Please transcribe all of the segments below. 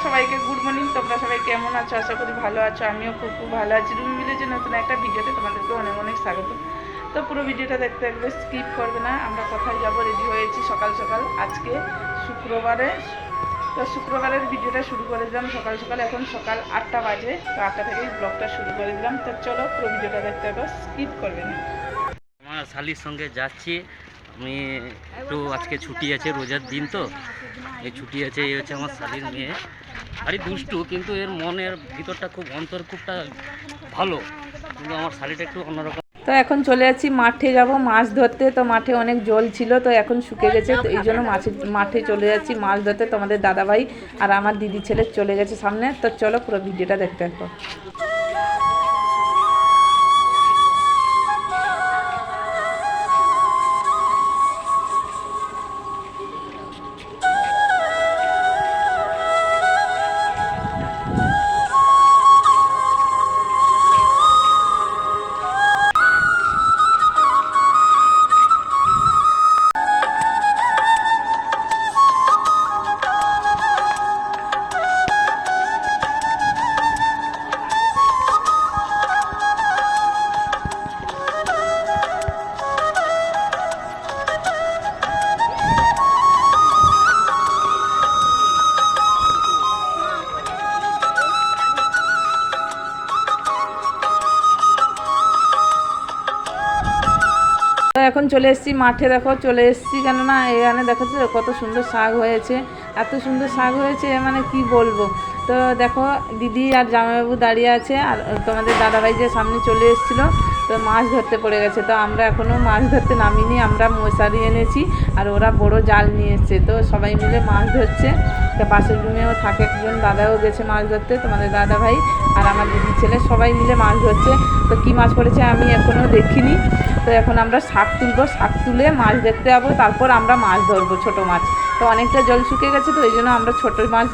সবাইকে good morning. তোমরা সবাই কেমন আছো? আশা করি ভালো আছো। আমিও খুব খুব ভালো আছি। রুমি ভিলেজের নতুন একটা ভিডিওতে তোমাদেরকে অনেক অনেক স্বাগত। তো পুরো ভিডিওটা দেখতে থাকবে, স্কিপ করবে না। আমরা কোথায় যাব রেডি হয়েছি সকাল সকাল, আজকে শুক্রবারে। তো শুক্রবারের ভিডিওটা শুরু করে দিলাম সকাল সকাল। এখন সকাল 8টা বাজে, তো 8টা থেকেই ব্লগটা শুরু করে দিলাম। তো চলো পুরো ভিডিওটা দেখতে থাকবে, স্কিপ করবে না। আমার শালির সঙ্গে যাচ্ছি আমি। একটু আজকে ছুটি আছে, রোজার দিন তো এই ছুটি আছে। এই হচ্ছে আমার শালির মেয়ে, আরে দুষ্টু, কিন্তু এর মনের ভিতরটা খুব অন্তর্কুপটা ভালো, কিন্তু আমার শালিটা একটু অন্যরকম। তো এখন চলে যাচ্ছি মাঠে, যাব মাছ ধরতে। তো মাঠে অনেক জল ছিল, তো এখন শুকে গেছে, তো এই জন্য মাঠে চলে যাচ্ছি মাছ ধরতে। তোমাদের দাদাভাই আর আমার দিদি ছেলে চলে গেছে সামনে। তো চলো পুরো ভিডিওটা দেখতে থাকো। তো এখন চলে এসেছি মাঠে, দেখো চলে এসেছি কেননা এখানে দেখাচ্ছে কত সুন্দর শাক হয়েছে, এত সুন্দর শাক হয়েছে মানে কি বলবো। তো দেখো দিদি আর জামাইবাবু দাঁড়িয়ে আছে, আর তোমাদের দাদাভাই যে সামনে চলে এসেছিলো, তো মাছ ধরতে পড়ে গেছে। তো আমরা এখনও মাছ ধরতে নামিনি, আমরা মশারি এনেছি আর ওরা বড় জাল নিয়ে এসছে। তো সবাই মিলে মাছ ধরছে। তো পাশের রুমেও থাকে একজন দাদাও গেছে মাছ ধরতে, তোমাদের দাদাভাই আর আমার দিদি ছেলে সবাই মিলে মাছ ধরছে। তো কী মাছ পড়েছে আমি এখনও দেখিনি। তো এখন আমরা শাক তুলবো, শাক তুলে মাছ দেখতে যাবো, তারপর আমরা মাছ ধরবো ছোটো মাছ। তো অনেকটা জল শুকিয়ে গেছে, তো এই জন্য আমরা ছোটো মাছ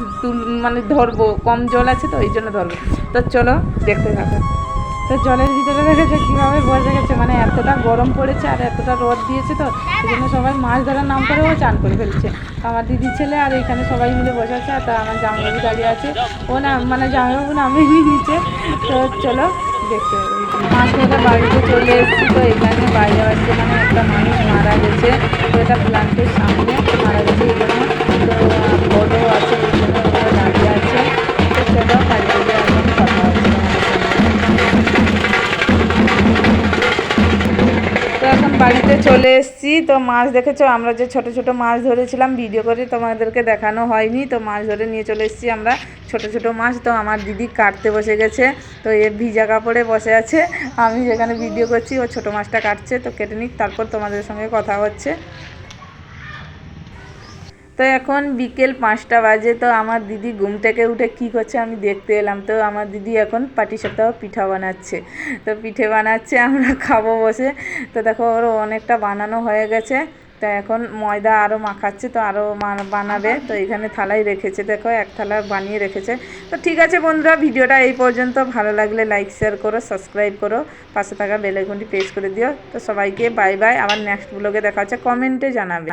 মানে ধরবো, কম জল আছে তো এই জন্য ধরবো। তো চলো দেখতে থাকো। তো জলের ভিতরে দেখেছে কীভাবে বসে গেছে, মানে এতটা গরম পড়েছে আর এতটা রোদ দিয়েছে, তো এই জন্য সবাই মাছ ধরার নাম করেও চান করে ফেলছে। আমার দিদি ছেলে আর এখানে সবাই মিলে বসে আছে। আর আমার জামাইবাবু দাঁড়িয়ে আছে, ও না মানে জামাইবাবু নামিয়ে নিচে। তো চলো দেখতে মাছ ধরে বাড়িতে চলে এসেছি। তো এখানে বাইরে বাড়িতে মানে একটা মানুষ মারা গেছে, তো এটা প্ল্যান্টের সামনে মারা গেছে এই জন্য। তো বড়ো আছে এই জন্য ওরা দাঁড়িয়ে আছে। তো চলো বাড়িতে গিয়ে এখন কথা হচ্ছে। তো এখন বাড়িতে চলে এসেছি। তো মাছ দেখেছো, আমরা যে ছোট ছোট মাছ ধরেছিলাম ভিডিও করে তোমাদেরকে দেখানো হয়নি। তো মাছ ধরে নিয়ে চলে এসেছি আমরা ছোট ছোট মাছ। তো আমার দিদি কাটতে বসে গেছে, তো এ ভিজা কাপড়ে বসে আছে, আমি যেখানে ভিডিও করছি ও ছোট মাছটা কাটছে। তো কেটে নিক, তারপর তোমাদের সঙ্গে কথা হচ্ছে। তো এখন বিকেল 5টা বাজে। তো আমার দিদি ঘুম থেকে উঠে কি করছে আমি দেখতে এলাম। তো আমার দিদি এখন পাটিসাপটা পিঠা বানাচ্ছে, তো পিঠে বানাচ্ছে, আমরা খাবো বসে। তো দেখো ওর অনেকটা বানানো হয়ে গেছে, তো এখন ময়দা আরও মাখাচ্ছে, তো আরও বানাবে। তো এখানে থালায় রেখেছে, দেখো এক থালা বানিয়ে রেখেছে। তো ঠিক আছে বন্ধুরা, ভিডিওটা এই পর্যন্ত। ভালো লাগলে লাইক শেয়ার করো, সাবস্ক্রাইব করো, পাশে থাকা বেল আইকনটি প্রেস করে দিও। তো সবাইকে বাই বাই, আবার নেক্সট ব্লগে দেখা হচ্ছে, কমেন্টে জানাবে।